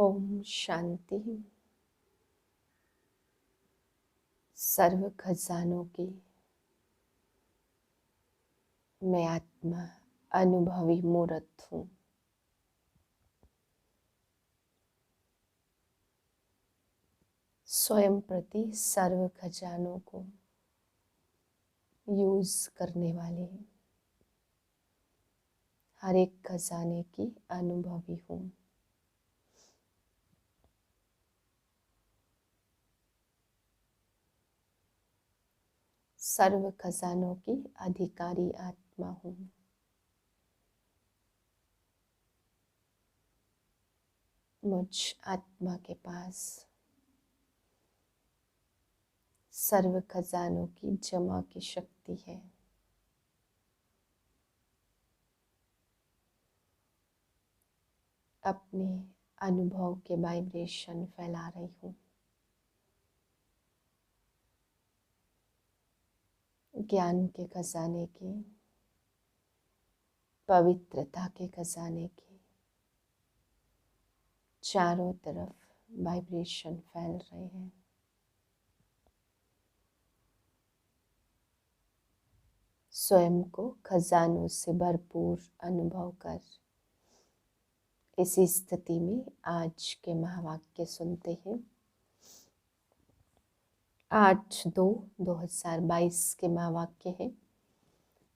ओम शांति। सर्व खजानों की मैं आत्मा अनुभवी मूर्त हूँ। स्वयं प्रति सर्व खजानों को यूज करने वाले हर एक खजाने की अनुभवी हूँ। सर्व खजानों की अधिकारी आत्मा हूँ। मुझ आत्मा के पास सर्व खजानों की जमा की शक्ति है। अपने अनुभव के वाइब्रेशन फैला रही हूँ। ज्ञान के खजाने की, पवित्रता के खजाने की चारों तरफ वाइब्रेशन फैल रहे हैं। स्वयं को खजानों से भरपूर अनुभव कर इसी स्थिति में आज के महावाक्य सुनते हैं। 8/2/2022 के महावाक्य है।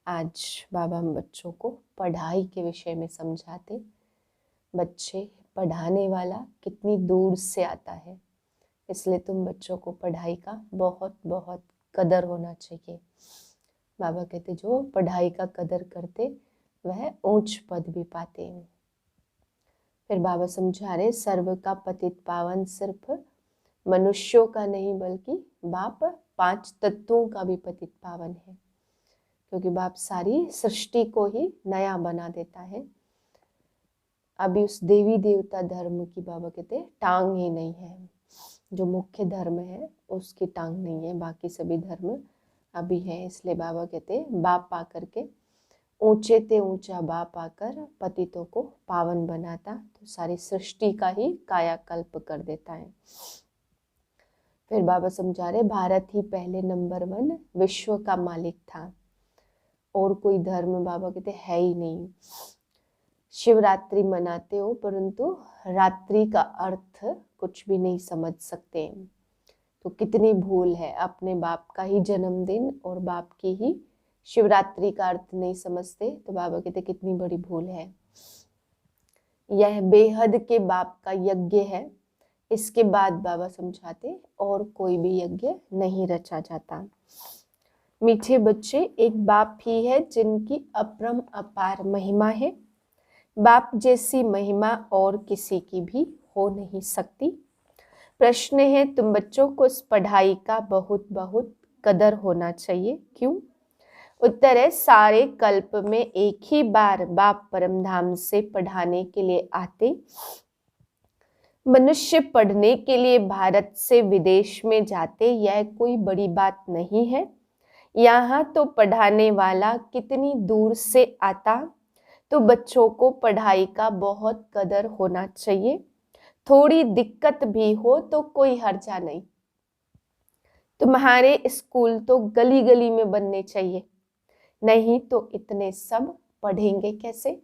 आज बाबा हम बच्चों को पढ़ाई के विषय में समझाते। बच्चे, पढ़ाने वाला कितनी दूर से आता है, इसलिए तुम बच्चों को पढ़ाई का बहुत बहुत कदर होना चाहिए। बाबा कहते जो पढ़ाई का कदर करते वह ऊंच पद भी पाते हैं। फिर बाबा समझा रहे सर्व का पतित पावन सिर्फ मनुष्यों का नहीं बल्कि बाप 5 तत्वों का भी पतित पावन है, क्योंकि बाप सारी सृष्टि को ही नया बना देता है। अभी उस देवी देवता धर्म की बाबा कहते टांग ही नहीं है। जो मुख्य धर्म है उसकी टांग नहीं है, बाकी सभी धर्म अभी है। इसलिए बाबा कहते बाप आकर के ऊंचे ते ऊंचा बाप आकर पतितों को पावन बनाता, तो सारी सृष्टि का ही कायाकल्प कर देता है। फिर बाबा समझा रहे भारत ही पहले नंबर 1 विश्व का मालिक था, और कोई धर्म बाबा कहते है ही नहीं। शिवरात्रि मनाते हो परंतु रात्रि का अर्थ कुछ भी नहीं समझ सकते, तो कितनी भूल है। अपने बाप का ही जन्मदिन और बाप की ही शिवरात्रि का अर्थ नहीं समझते, तो बाबा कहते कितनी बड़ी भूल है। यह बेहद के बाप का यज्ञ है। इसके बाद बाबा समझाते और कोई भी यज्ञ नहीं रचा जाता। मीठे बच्चे, एक बाप ही है जिनकी अपरम अपार महिमा है। बाप जैसी महिमा और किसी की भी हो नहीं सकती। प्रश्न है तुम बच्चों को इस पढ़ाई का बहुत बहुत कदर होना चाहिए, क्यों? उत्तर है सारे कल्प में एक ही बार बाप परमधाम से पढ़ाने के लिए आते। मनुष्य पढ़ने के लिए भारत से विदेश में जाते, यह कोई बड़ी बात नहीं है। यहाँ तो पढ़ाने वाला कितनी दूर से आता, तो बच्चों को पढ़ाई का बहुत कदर होना चाहिए। थोड़ी दिक्कत भी हो तो कोई हर्जा नहीं। तुम्हारे स्कूल तो गली गली में बनने चाहिए, नहीं तो इतने सब पढ़ेंगे कैसे?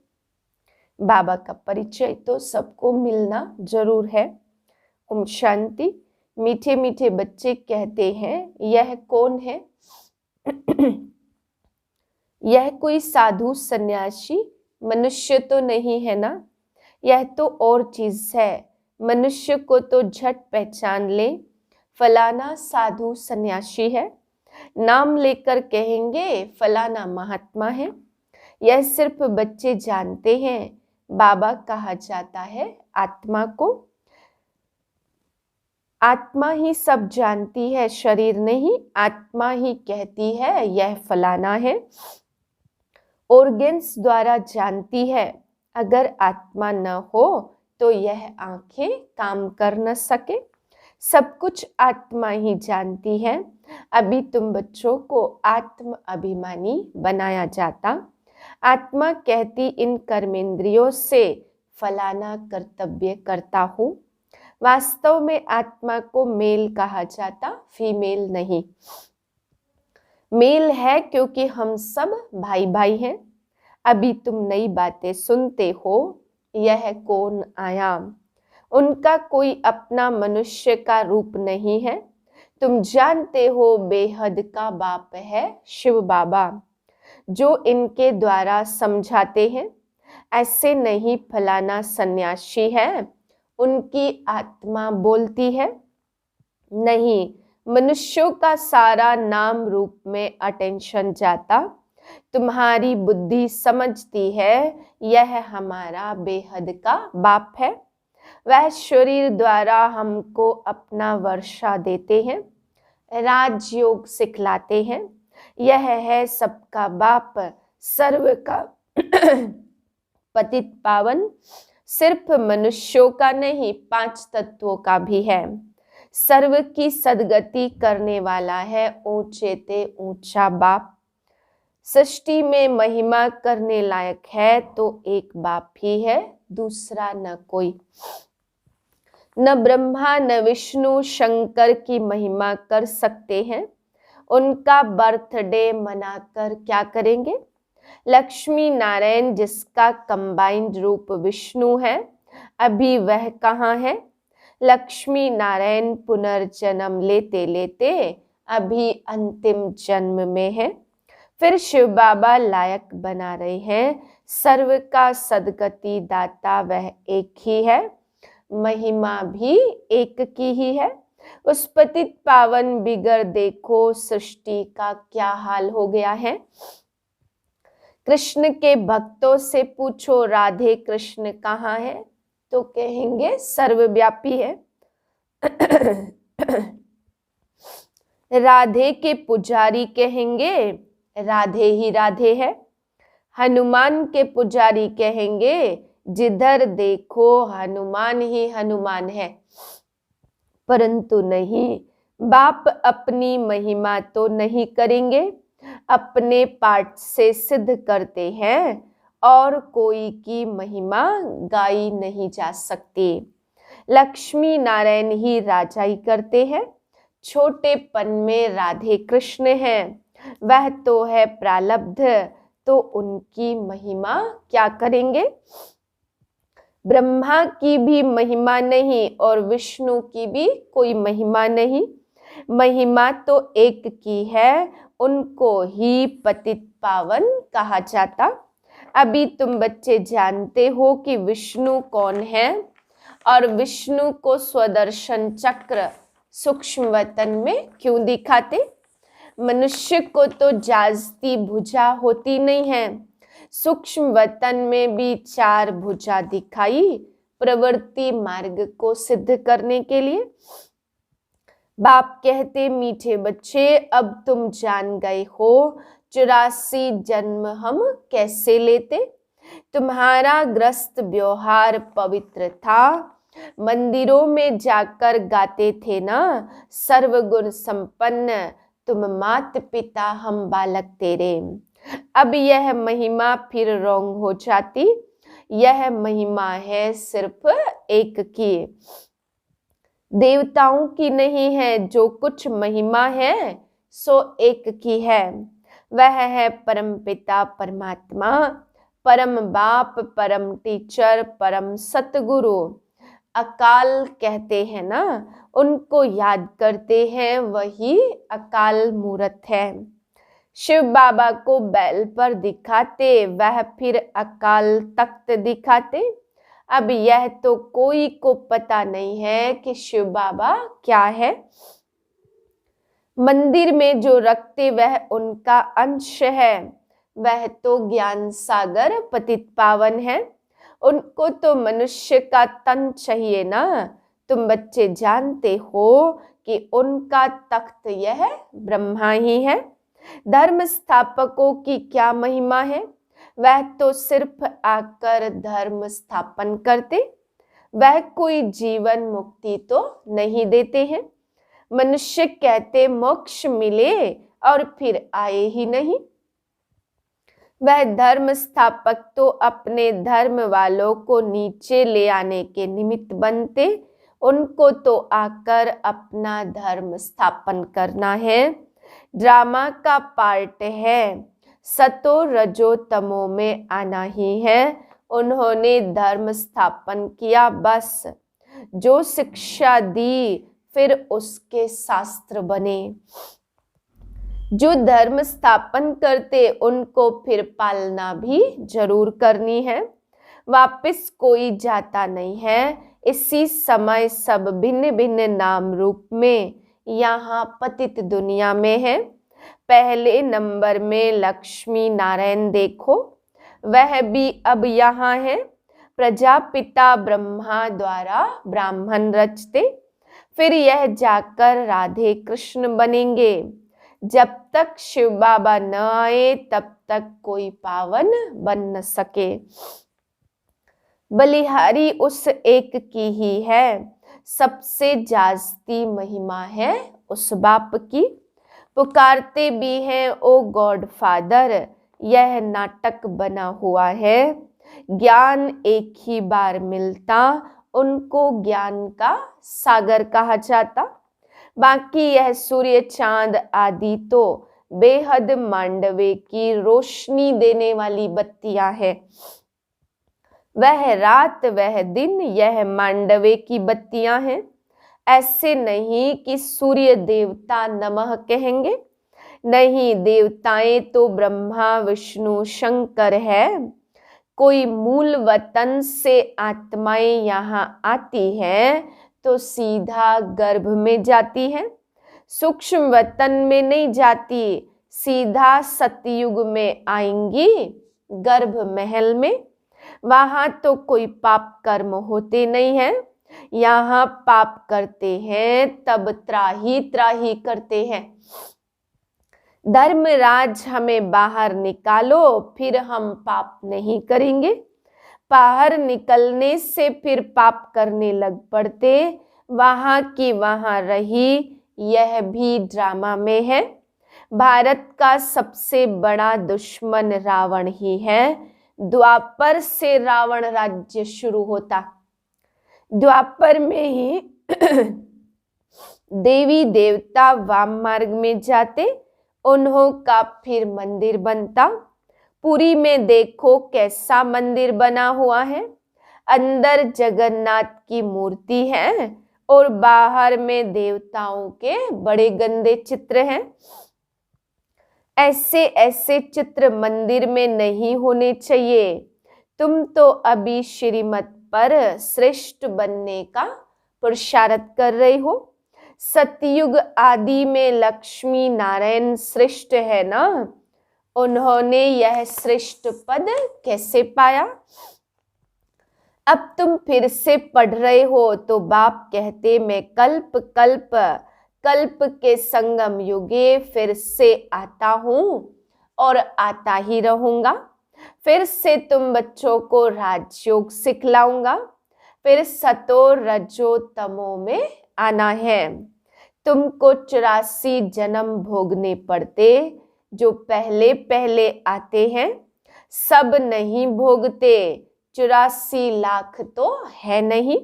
बाबा का परिचय तो सबको मिलना जरूर है। ओम शांति। मीठे मीठे बच्चे कहते हैं यह कौन है? यह कोई साधु सन्यासी मनुष्य तो नहीं है ना? यह तो और चीज है। मनुष्य को तो झट पहचान ले, फलाना साधु सन्यासी है। नाम लेकर कहेंगे फलाना महात्मा है। यह सिर्फ बच्चे जानते हैं। बाबा कहा जाता है आत्मा को। आत्मा ही सब जानती है, शरीर नहीं। आत्मा ही कहती है यह फलाना है। ऑर्गन्स द्वारा जानती है। अगर आत्मा न हो तो यह आंखें काम कर न सके। सब कुछ आत्मा ही जानती है। अभी तुम बच्चों को आत्म अभिमानी बनाया जाता। आत्मा कहती इन कर्मेंद्रियों से फलाना कर्तव्य करता हूँ। वास्तव में आत्मा को मेल कहा जाता, फीमेल नहीं। मेल है क्योंकि हम सब भाई भाई हैं। अभी तुम नई बातें सुनते हो। यह कौन आया? उनका कोई अपना मनुष्य का रूप नहीं है। तुम जानते हो बेहद का बाप है शिव बाबा, जो इनके द्वारा समझाते हैं। ऐसे नहीं फलाना सन्यासी है, उनकी आत्मा बोलती है। नहीं, मनुष्यों का सारा नाम रूप में अटेंशन जाता। तुम्हारी बुद्धि समझती है यह हमारा बेहद का बाप है। वह शरीर द्वारा हमको अपना वर्षा देते हैं, राजयोग सिखलाते हैं। यह है सबका बाप, सर्व का पतित पावन। सिर्फ मनुष्यों का नहीं, 5 तत्वों का भी है। सर्व की सदगति करने वाला है ऊंचे ते ऊंचा बाप। सृष्टि में महिमा करने लायक है तो एक बाप ही है, दूसरा न कोई। न ब्रह्मा न विष्णु शंकर की महिमा कर सकते हैं। उनका बर्थडे मनाकर क्या करेंगे? लक्ष्मी नारायण जिसका कंबाइंड रूप विष्णु है, अभी वह कहाँ है? लक्ष्मी नारायण पुनर्जन्म लेते लेते अभी अंतिम जन्म में है। फिर शिव बाबा लायक बना रहे हैं। सर्व का सदगति दाता वह एक ही है, महिमा भी एक की ही है। उस पतित पावन बिगर देखो सृष्टि का क्या हाल हो गया है। कृष्ण के भक्तों से पूछो राधे कृष्ण कहाँ है, तो कहेंगे सर्वव्यापी है। राधे के पुजारी कहेंगे राधे ही राधे है। हनुमान के पुजारी कहेंगे जिधर देखो हनुमान ही हनुमान है। परंतु नहीं, बाप अपनी महिमा तो नहीं करेंगे, अपने पाठ से सिद्ध करते हैं और कोई की महिमा गाई नहीं जा सकती। लक्ष्मी नारायण ही राजाई करते हैं। छोटेपन में राधे कृष्ण हैं, वह तो है प्रालब्ध, तो उनकी महिमा क्या करेंगे? ब्रह्मा की भी महिमा नहीं और विष्णु की भी कोई महिमा नहीं। महिमा तो एक की है, उनको ही पतित पावन कहा जाता। अभी तुम बच्चे जानते हो कि विष्णु कौन है और विष्णु को स्वदर्शन चक्र सूक्ष्म वतन में क्यों दिखाते? मनुष्य को तो जाजती भुजा होती नहीं है, सूक्ष्म वतन में भी 4 भुजा दिखाई प्रवृत्ति मार्ग को सिद्ध करने के लिए। बाप कहते मीठे बच्चे अब तुम जान गए हो 84 जन्म हम कैसे लेते। तुम्हारा ग्रस्त व्यवहार पवित्र था, मंदिरों में जाकर गाते थे ना सर्वगुण संपन्न तुम मात पिता हम बालक तेरे। अब यह महिमा फिर रॉन्ग हो जाती। यह महिमा है सिर्फ एक की, देवताओं की नहीं है। जो कुछ महिमा है सो एक की है, वह है परम पिता परमात्मा, परम बाप, परम टीचर, परम सतगुरु। अकाल कहते हैं ना, उनको याद करते हैं, वही अकाल मूर्त है। शिव बाबा को बैल पर दिखाते, वह फिर अकाल तख्त दिखाते। अब यह तो कोई को पता नहीं है कि शिव बाबा क्या है। मंदिर में जो रखते वह उनका अंश है, वह तो ज्ञान सागर पतित पावन है। उनको तो मनुष्य का तन चाहिए ना। तुम बच्चे जानते हो कि उनका तख्त यह ब्रह्मा ही है। धर्म स्थापकों की क्या महिमा है, वह तो सिर्फ आकर धर्म स्थापन करते, वह कोई जीवन मुक्ति तो नहीं देते हैं। मनुष्य कहते मोक्ष मिले और फिर आए ही नहीं। वह धर्म स्थापक तो अपने धर्म वालों को नीचे ले आने के निमित्त बनते, उनको तो आकर अपना धर्म स्थापन करना है। ड्रामा का पार्ट है, सतो रजो तमो में आना ही है। उन्होंने धर्म स्थापन किया, बस जो शिक्षा दी फिर उसके शास्त्र बने। जो धर्म स्थापन करते उनको फिर पालना भी जरूर करनी है। वापिस कोई जाता नहीं है। इसी समय सब भिन्न भिन्न नाम रूप में यहाँ पतित दुनिया में है। पहले नंबर में लक्ष्मी नारायण देखो, वह भी अब यहाँ है। प्रजापिता ब्रह्मा द्वारा ब्राह्मण रचते, फिर यह जाकर राधे कृष्ण बनेंगे। जब तक शिव बाबा न आए तब तक कोई पावन बन न सके। बलिहारी उस एक की ही है, सबसे जास्ती महिमा है उस बाप की। पुकारते भी हैं ओ गॉड फादर, यह नाटक बना हुआ है। ज्ञान एक ही बार मिलता, उनको ज्ञान का सागर कहा जाता। बाकी यह सूर्य चांद आदि तो बेहद मांडवे की रोशनी देने वाली बत्तियां हैं। वह रात वह दिन यह मांडवे की बत्तियां हैं। ऐसे नहीं कि सूर्य देवता नमः कहेंगे, नहीं, देवताएं तो ब्रह्मा विष्णु शंकर है। कोई मूल वतन से आत्माएं यहाँ आती हैं तो सीधा गर्भ में जाती हैं, सूक्ष्म वतन में नहीं जाती, सीधा सतयुग में आएंगी गर्भ महल में। वहां तो कोई पाप कर्म होते नहीं हैं, यहाँ पाप करते हैं तब त्राही त्राही करते हैं। धर्मराज हमें बाहर निकालो, फिर हम पाप नहीं करेंगे। बाहर निकलने से फिर पाप करने लग पड़ते, वहां की वहां रही, यह भी ड्रामा में है। भारत का सबसे बड़ा दुश्मन रावण ही है। द्वापर से रावण राज्य शुरू होता, द्वापर में ही देवी देवता वाम मार्ग में जाते, उन्हों का फिर मंदिर बनता। पुरी में देखो कैसा मंदिर बना हुआ है, अंदर जगन्नाथ की मूर्ति है और बाहर में देवताओं के बड़े गंदे चित्र हैं। ऐसे ऐसे चित्र मंदिर में नहीं होने चाहिए। तुम तो अभी श्रीमत पर श्रेष्ठ बनने का पुरुषार्थ कर रही हो। सतयुग आदि में लक्ष्मी नारायण श्रेष्ठ है ना, उन्होंने यह श्रेष्ठ पद कैसे पाया? अब तुम फिर से पढ़ रहे हो तो बाप कहते मैं कल्प कल्प कल्प के संगम युगे फिर से आता हूं और आता ही रहूंगा। फिर से तुम बच्चों को राजयोग सिखलाऊंगा, फिर सतो रजो तमो में आना है। तुमको 84 जन्म भोगने पड़ते, जो पहले पहले आते हैं सब नहीं भोगते। 84 लाख तो है नहीं।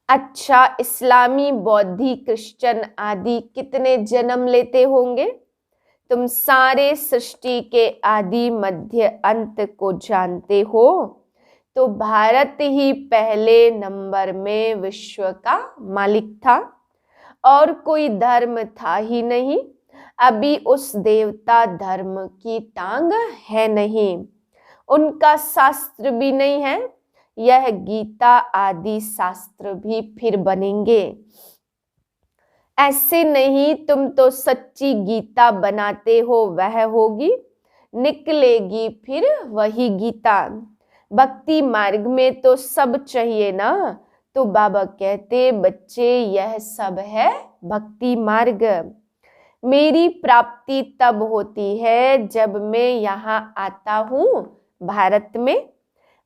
अच्छा, इस्लामी बौद्धि क्रिश्चियन आदि कितने जन्म लेते होंगे? तुम सारे सृष्टि के आदि मध्य अंत को जानते हो, तो भारत ही पहले नंबर में विश्व का मालिक था और कोई धर्म था ही नहीं। अभी उस देवता धर्म की टांग है नहीं, उनका शास्त्र भी नहीं है। यह गीता आदि शास्त्र भी फिर बनेंगे। ऐसे नहीं, तुम तो सच्ची गीता बनाते हो, वह होगी, निकलेगी फिर वही गीता। भक्ति मार्ग में तो सब चाहिए ना, तो बाबा कहते बच्चे यह सब है भक्ति मार्ग। मेरी प्राप्ति तब होती है जब मैं यहाँ आता हूँ भारत में।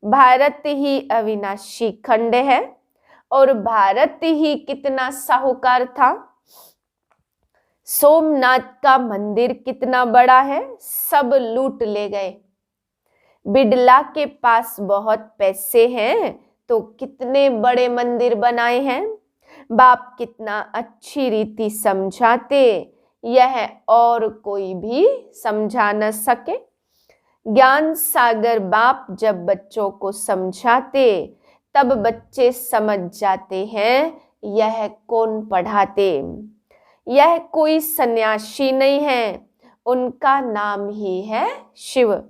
भारत ही अविनाशी खंड है और भारत ही कितना साहूकार था। सोमनाथ का मंदिर कितना बड़ा है, सब लूट ले गए। बिड़ला के पास बहुत पैसे हैं तो कितने बड़े मंदिर बनाए हैं। बाप कितना अच्छी रीति समझाते, यह और कोई भी समझा न सके। ज्ञान सागर बाप जब बच्चों को समझाते, तब बच्चे समझ जाते हैं यह कौन पढ़ाते। यह कोई सन्यासी नहीं है, उनका नाम ही है शिव।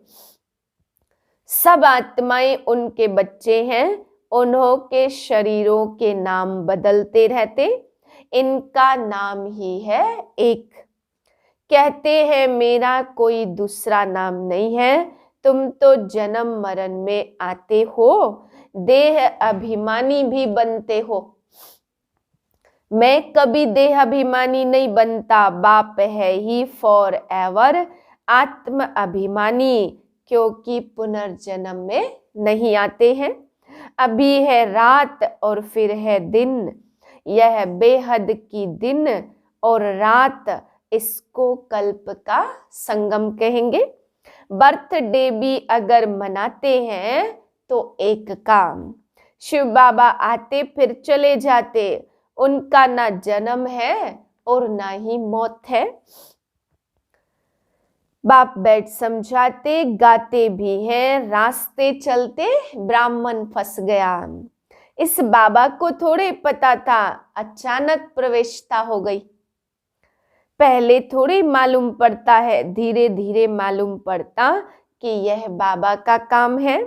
सब आत्माएं उनके बच्चे हैं, उन्हों के शरीरों के नाम बदलते रहते, इनका नाम ही है एक। कहते हैं मेरा कोई दूसरा नाम नहीं है, तुम तो जन्म मरण में आते हो, देह अभिमानी भी बनते हो। मैं कभी देह अभिमानी नहीं बनता, बाप है ही फॉर एवर आत्म अभिमानी, क्योंकि पुनर्जन्म में नहीं आते हैं। अभी है रात और फिर है दिन, यह बेहद की दिन और रात, इसको कल्प का संगम कहेंगे। बर्थडे भी अगर मनाते हैं तो एक काम, शिव बाबा आते फिर चले जाते, उनका ना जन्म है और ना ही मौत है। बाप बैठ समझाते, गाते भी हैं, रास्ते चलते ब्राह्मण फंस गया। इस बाबा को थोड़े पता था अचानक प्रवेशता हो गई। पहले थोड़ी मालूम पड़ता है, धीरे धीरे मालूम पड़ता कि यह बाबा का काम है।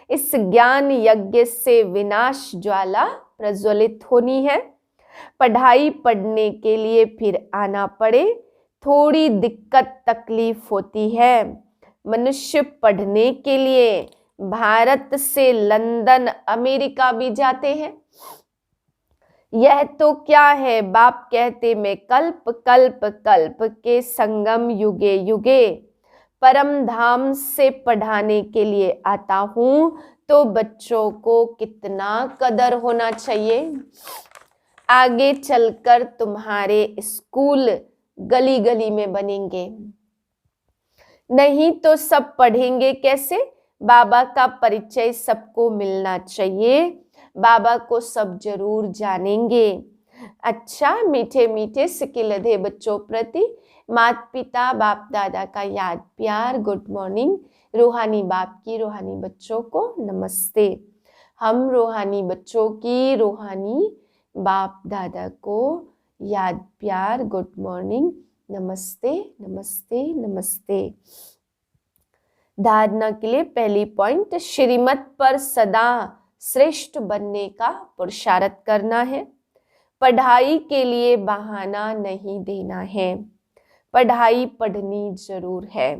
इस ज्ञान यज्ञ से विनाश ज्वाला प्रज्वलित होनी है। पढ़ाई पढ़ने के लिए फिर आना पड़े, थोड़ी दिक्कत तकलीफ होती है। मनुष्य पढ़ने के लिए भारत से लंदन अमेरिका भी जाते हैं। यह तो क्या है, बाप कहते मैं कल्प कल्प कल्प के संगम युगे युगे परम धाम से पढ़ाने के लिए आता हूँ, तो बच्चों को कितना कदर होना चाहिए। आगे चलकर तुम्हारे स्कूल गली गली में बनेंगे, नहीं तो सब पढ़ेंगे कैसे। बाबा का परिचय सबको मिलना चाहिए, बाबा को सब जरूर जानेंगे। अच्छा, मीठे मीठे सिकिलधे बच्चों प्रति माता पिता बाप दादा का याद प्यार, गुड मॉर्निंग। रूहानी बाप की रूहानी बच्चों को नमस्ते। हम रूहानी बच्चों की रूहानी बाप दादा को याद प्यार, गुड मॉर्निंग, नमस्ते नमस्ते नमस्ते। धारणा के लिए पहली पॉइंट, श्रीमत पर सदा श्रेष्ठ बनने का पुरुषार्थ करना है। पढ़ाई के लिए बहाना नहीं देना है, पढ़ाई पढ़नी जरूर है।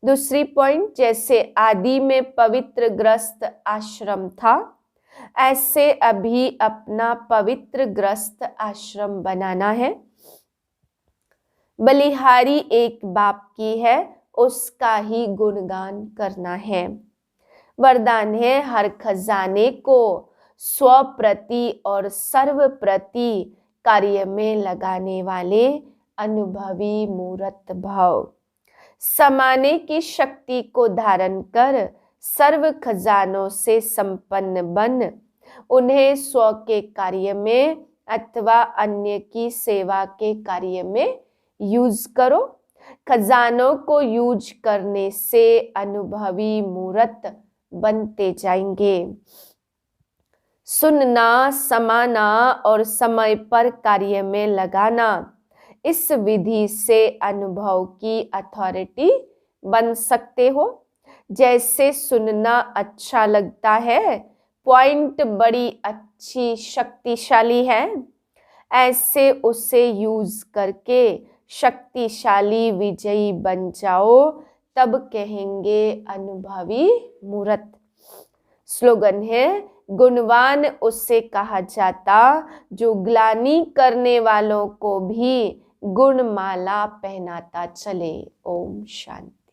दूसरी पॉइंट, जैसे आदि में पवित्र ग्रस्त आश्रम था, ऐसे अभी अपना पवित्र ग्रस्त आश्रम बनाना है। बलिहारी एक बाप की है, उसका ही गुणगान करना है। वरदान है हर खजाने को स्व प्रति और सर्व प्रति कार्य में लगाने वाले अनुभवी मूर्त भाव। समाने की शक्ति को धारण कर सर्व खजानों से संपन्न बन उन्हें स्व के कार्य में अथवा अन्य की सेवा के कार्य में यूज करो। खजानों को यूज करने से अनुभवी मूर्त बनते जाएंगे। सुनना, समाना और समय पर कार्य में लगाना, इस विधि से अनुभव की अथॉरिटी बन सकते हो। जैसे सुनना अच्छा लगता है, पॉइंट बड़ी अच्छी शक्तिशाली है, ऐसे उसे यूज करके शक्तिशाली विजयी बन जाओ, तब कहेंगे अनुभवी मूर्त। स्लोगन है, गुणवान उससे कहा जाता जो ग्लानि करने वालों को भी गुणमाला पहनाता चले। ओम शांति।